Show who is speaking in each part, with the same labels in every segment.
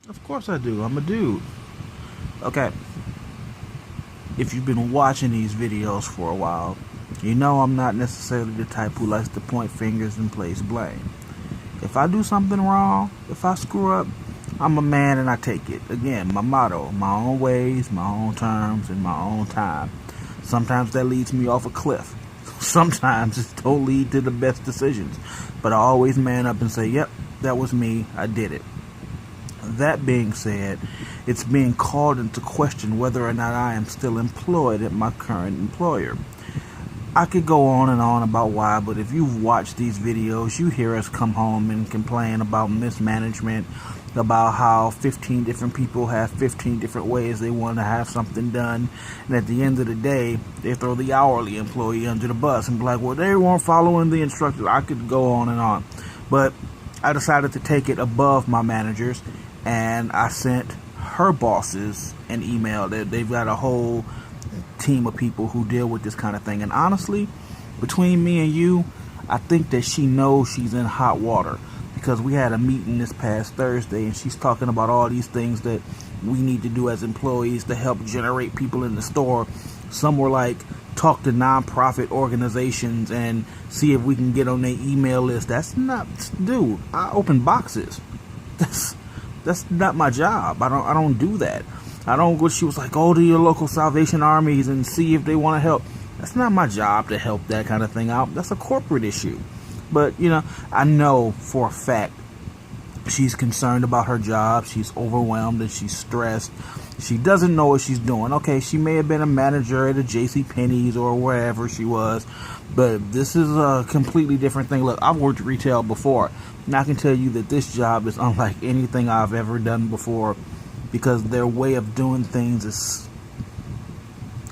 Speaker 1: Of course I do. I'm a dude. Okay. If you've been watching these videos for a while, you know I'm not necessarily the type who likes to point fingers and place blame. If I do something wrong, if I screw up, I'm a man and I take it. Again, my motto, my own ways, my own terms, and my own time. Sometimes that leads me off a cliff. Sometimes it don't lead to the best decisions. But I always man up and say, yep, that was me, I did it. That being said, it's being called into question whether or not I am still employed at my current employer. I could go on and on about why, but if you've watched these videos, you hear us come home and complain about mismanagement, about how 15 different people have 15 different ways they want to have something done, and at the end of the day, they throw the hourly employee under the bus and be like, well, they weren't following the instructions. I could go on and on, but I decided to take it above my managers, and I sent her bosses an email. They've got a whole team of people who deal with this kind of thing, and honestly, between me and you, I think that she knows she's in hot water, because we had a meeting this past Thursday and she's talking about all these things that we need to do as employees to help generate people in the store. Some were like, talk to nonprofit organizations and see if we can get on their email list. That's not, dude, I open boxes. That's not my job. I don't do that. I don't go. She was like, go to your local Salvation Armies and see if they want to help. That's not my job to help that kind of thing out. That's a corporate issue. But, you know, I know for a fact she's concerned about her job. She's overwhelmed and she's stressed. She doesn't know what she's doing. Okay, she may have been a manager at a JCPenney's or wherever she was, but this is a completely different thing. Look, I've worked retail before, and I can tell you that this job is unlike anything I've ever done before, because their way of doing things is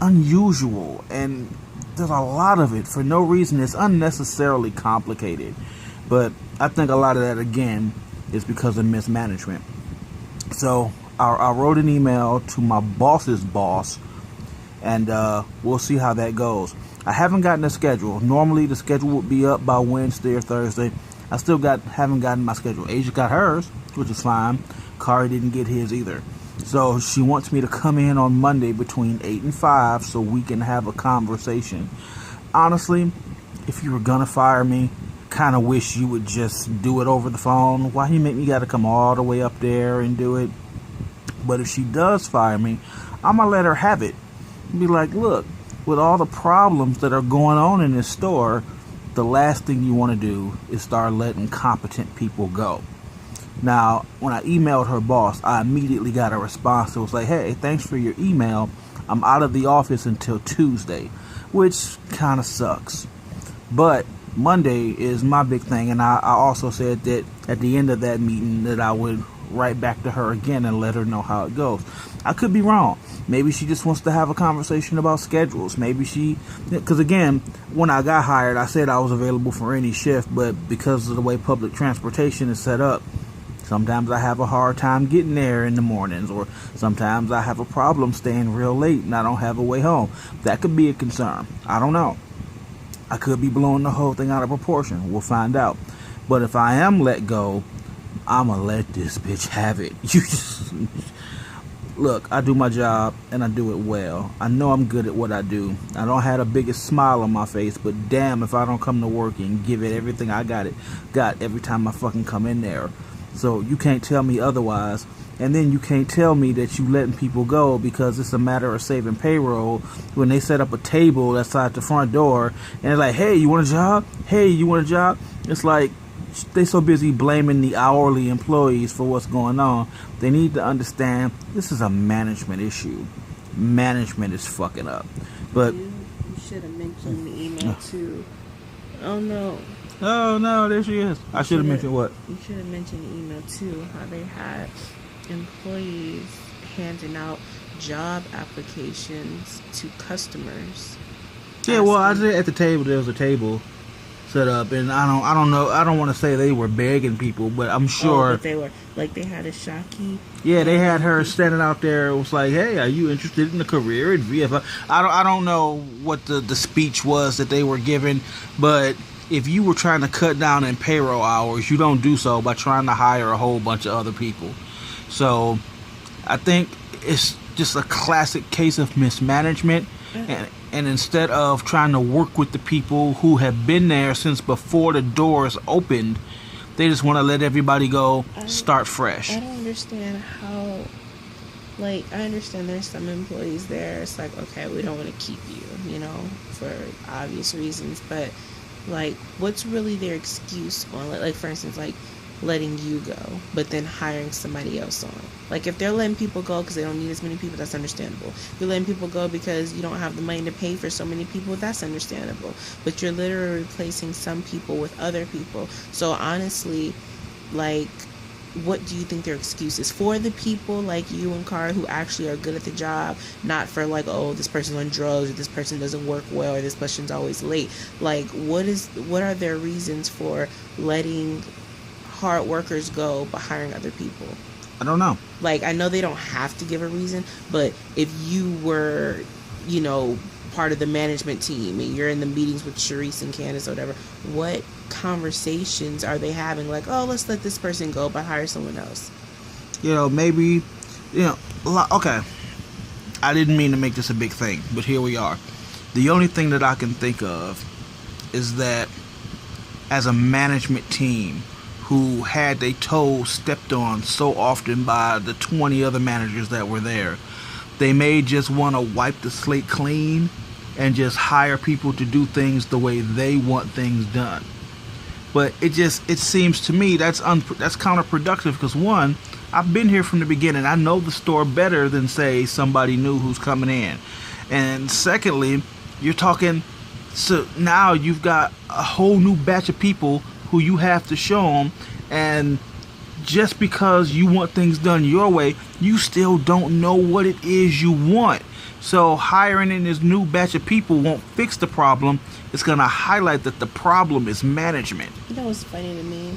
Speaker 1: unusual, and there's a lot of it for no reason. It's unnecessarily complicated, but I think a lot of that, again, is because of mismanagement. So I wrote an email to my boss's boss, and we'll see how that goes. I haven't gotten a schedule. Normally the schedule would be up by Wednesday or Thursday. I still haven't gotten my schedule. Asia got hers, which is fine. Kari didn't get his either. So she wants me to come in on Monday between 8 and 5 so we can have a conversation. Honestly, if you were gonna fire me, kind of wish you would just do it over the phone. Why you make me gotta come all the way up there and do it? But if she does fire me, I'm gonna let her have it. Be like, look, with all the problems that are going on in this store, the last thing you want to do is start letting competent people go. Now, when I emailed her boss, I immediately got a response that was like, hey, thanks for your email. I'm out of the office until Tuesday, which kind of sucks. But Monday is my big thing, and I also said that at the end of that meeting that I would write back to her again and let her know how it goes. I could be wrong. Maybe she just wants to have a conversation about schedules. Maybe because again, when I got hired, I said I was available for any shift, but because of the way public transportation is set up, sometimes I have a hard time getting there in the mornings, or sometimes I have a problem staying real late and I don't have a way home. That could be a concern. I don't know. I could be blowing the whole thing out of proportion. We'll find out. But if I am let go, I'm going to let this bitch have it. Look, I do my job and I do it well. I know I'm good at what I do. I don't have the biggest smile on my face, but damn if I don't come to work and give it everything I got every time I fucking come in there. So you can't tell me otherwise. And then you can't tell me that you letting people go because it's a matter of saving payroll when they set up a table outside the front door and it's like, hey, you want a job? Hey, you want a job? It's like they so busy blaming the hourly employees for what's going on. They need to understand this is a management issue. Management is fucking up. But
Speaker 2: you should have mentioned the email too. Oh no.
Speaker 1: Oh no, there she is. I should have mentioned what?
Speaker 2: You should have mentioned the email too, how they had employees handing out job applications to customers.
Speaker 1: Yeah, well, I said at the table there was a table set up, and I don't know. I don't want to say they were begging people, but I'm sure.
Speaker 2: But they were like they had a Shockey.
Speaker 1: Yeah, they had her standing out there. It was like, hey, are you interested in a career at VFI? I don't know what the speech was that they were giving, but if you were trying to cut down in payroll hours, you don't do so by trying to hire a whole bunch of other people. So I think it's just a classic case of mismanagement. And instead of trying to work with the people who have been there since before the doors opened, they just want to let everybody go, start fresh.
Speaker 2: I don't understand how, like, I understand there's some employees there. It's like, okay, we don't want to keep you, for obvious reasons. But, like, what's really their excuse on, like for instance, like, letting you go, but then hiring somebody else on? Like, if they're letting people go because they don't need as many people, that's understandable. If you're letting people go because you don't have the money to pay for so many people, that's understandable. But you're literally replacing some people with other people. So honestly, like, what do you think their excuse is? For the people like you and Cara who actually are good at the job, not for like, oh, this person's on drugs, or this person doesn't work well, or this person's always late. Like, what are their reasons for letting hard workers go but hiring other people?
Speaker 1: I don't know.
Speaker 2: Like, I know they don't have to give a reason, but if you were, part of the management team and you're in the meetings with Sharice and Candace or whatever, what conversations are they having? Like, oh, let's let this person go but hire someone else.
Speaker 1: Maybe, okay. I didn't mean to make this a big thing, but here we are. The only thing that I can think of is that as a management team who had their toes stepped on so often by the 20 other managers that were there, they may just want to wipe the slate clean and just hire people to do things the way they want things done. But it seems to me that's counterproductive, because one, I've been here from the beginning. I know the store better than, say, somebody new who's coming in. And secondly, you're talking, so now you've got a whole new batch of people who you have to show them, and just because you want things done your way, you still don't know what it is you want. So hiring in this new batch of people won't fix the problem. It's going to highlight that the problem is management.
Speaker 2: You know what's funny to me?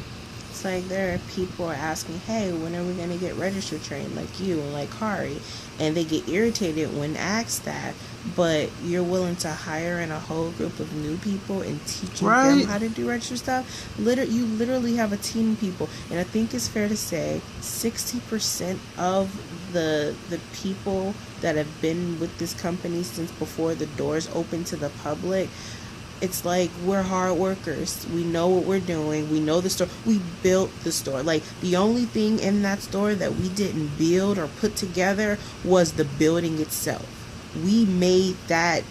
Speaker 2: It's like there are people asking, hey, when are we going to get register trained like you and like Kari? And they get irritated when asked that. But you're willing to hire in a whole group of new people and teaching them how to do register stuff? You literally have a team of people. And I think it's fair to say 60% of the people that have been with this company since before the doors opened to the public, it's like, we're hard workers. We know what we're doing. We know the store. We built the store. Like, the only thing in that store that we didn't build or put together was the building itself. We made that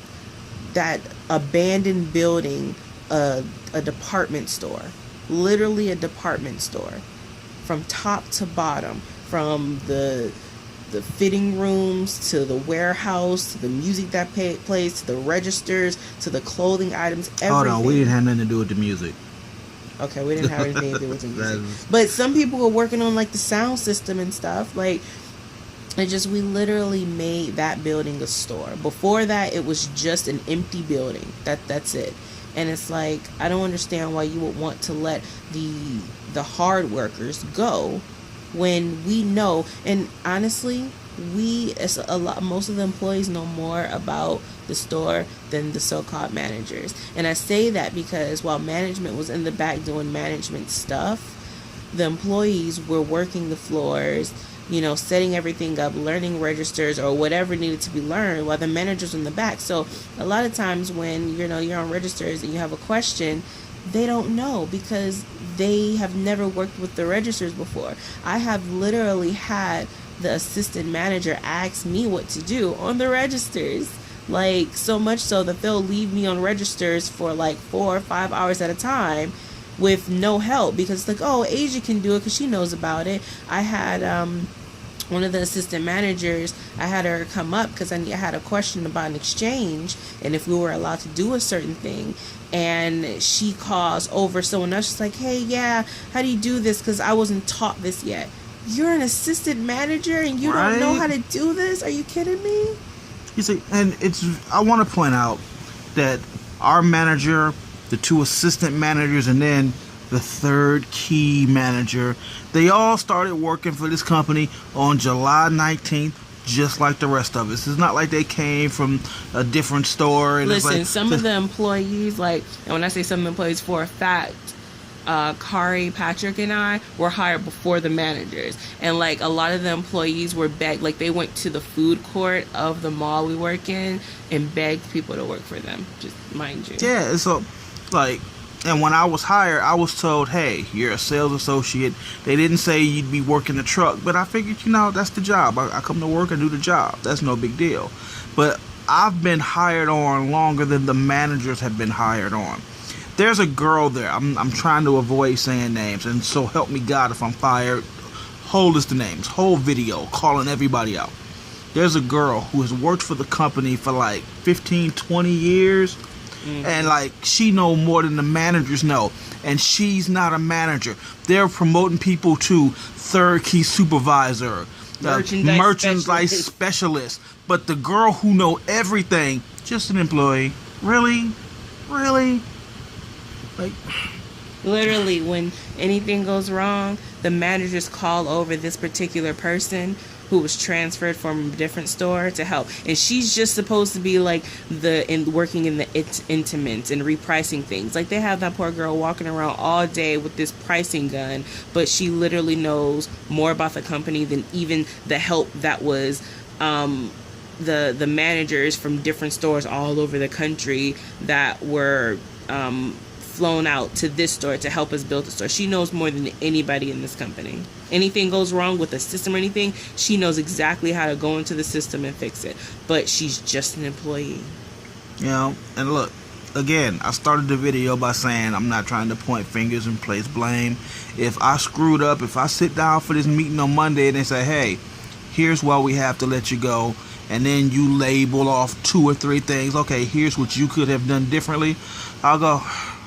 Speaker 2: abandoned building a department store. Literally a department store. From top to bottom. From the fitting rooms, to the warehouse, to the music that plays, to the registers, to the clothing items, everything.
Speaker 1: Oh no, we didn't have nothing to do with the music.
Speaker 2: Okay, we didn't have anything to do with the music. But some people were working on like the sound system and stuff. Like, we literally made that building a store. Before that, it was just an empty building. That's it. And it's like, I don't understand why you would want to let the hard workers go when we know. And honestly, most of the employees know more about the store than the so-called managers. And I say that because while management was in the back doing management stuff, the employees were working the floors, setting everything up, learning registers or whatever needed to be learned, while the manager's in the back. So a lot of times when you're on registers and you have a question, they don't know because they have never worked with the registers before. I have literally had the assistant manager ask me what to do on the registers. Like, so much so that they'll leave me on registers for like 4 or 5 hours at a time with no help, because it's like, oh, Asia can do it because she knows about it. I had one of the assistant managers, I had her come up because I had a question about an exchange and if we were allowed to do a certain thing. And she calls over someone else. She's like, hey, yeah, how do you do this? Because I wasn't taught this yet. You're an assistant manager and you don't know how to do this? Are you kidding me?
Speaker 1: You see, and I want to point out that our manager, the 2 assistant managers, and then the 3rd key manager, they all started working for this company on July 19th, just like the rest of us. It's not like they came from a different store. And
Speaker 2: listen,
Speaker 1: it's like,
Speaker 2: some of the employees, like, and when I say some employees, for a fact, Kari, Patrick, and I were hired before the managers, and like a lot of the employees were begged, like they went to the food court of the mall we work in and begged people to work for them. Just mind you.
Speaker 1: Yeah, so like, and when I was hired, I was told, hey, you're a sales associate. They didn't say you'd be working the truck, but I figured, that's the job. I come to work and do the job. That's no big deal. But I've been hired on longer than the managers have been hired on. There's a girl there. I'm trying to avoid saying names, and so help me God if I'm fired. Whole list of names, whole video, calling everybody out. There's a girl who has worked for the company for like 15, 20 years, and like she know more than the managers know, and she's not a manager. They're promoting people to third key supervisor, merchandise specialist, but the girl who know everything, just an employee. Really? Like,
Speaker 2: literally, when anything goes wrong, the managers call over this particular person who was transferred from a different store to help, and she's just supposed to be like working in the intimates and repricing things. Like, they have that poor girl walking around all day with this pricing gun, but she literally knows more about the company than even the help that was the managers from different stores all over the country that were flown out to this store to help us build the store. She knows more than anybody in this company. Anything goes wrong with the system or anything, she knows exactly how to go into the system and fix it. But she's just an employee.
Speaker 1: And look, again, I started the video by saying I'm not trying to point fingers and place blame. If I screwed up, if I sit down for this meeting on Monday and they say, hey, here's why we have to let you go, and then you label off 2 or 3 things, okay, here's what you could have done differently, I'll go,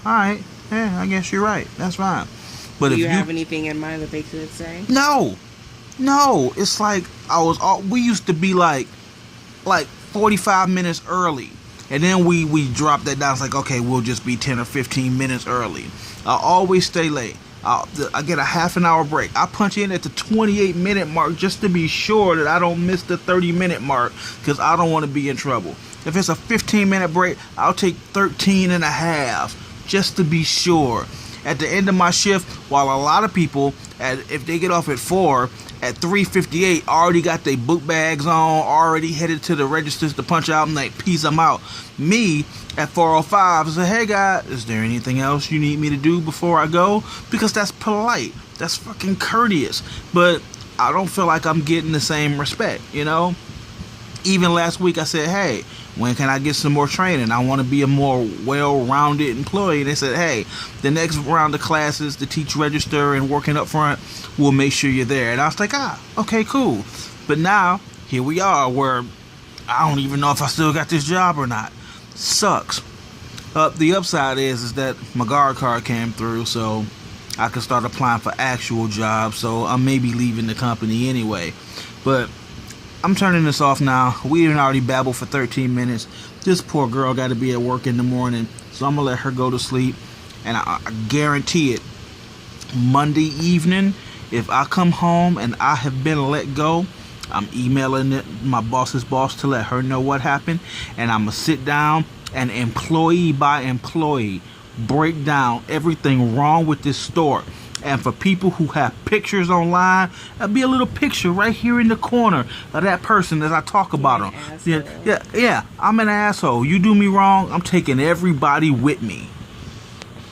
Speaker 1: alright, yeah, I guess you're right, that's fine. But
Speaker 2: do you have anything in mind that they could say?
Speaker 1: No, it's like we used to be like 45 minutes early, and then we dropped that down. It's like, okay, we'll just be 10 or 15 minutes early. I always stay late. I get a half an hour break. I punch in at the 28-minute mark just to be sure that I don't miss the 30-minute mark, because I don't want to be in trouble. If it's a 15-minute break, I'll take 13 and a half just to be sure. At the end of my shift, while a lot of people, if they get off at 4, at 3:58, already got their book bags on, already headed to the registers to punch out, and like, peace, I'm out. Me, at 4:05, I say, hey guys, is there anything else you need me to do before I go? Because that's polite. That's fucking courteous. But I don't feel like I'm getting the same respect, Even last week I said, hey, when can I get some more training? I want to be a more well-rounded employee. And they said, hey, the next round of classes to teach register and working up front, we'll make sure you're there. And I was like, okay, cool. But now, here we are, where I don't even know if I still got this job or not. Sucks. The upside is that my guard card came through, so I can start applying for actual jobs. So I may be leaving the company anyway. But I'm turning this off now. We didn't already babble for 13 minutes. This poor girl got to be at work in the morning, so I'm going to let her go to sleep. And I guarantee it, Monday evening, if I come home and I have been let go, I'm emailing my boss's boss to let her know what happened. And I'm going to sit down and employee by employee break down everything wrong with this store. And for people who have pictures online, there'll be a little picture right here in the corner of that person as I talk about them. Yeah, I'm an asshole. You do me wrong, I'm taking everybody with me.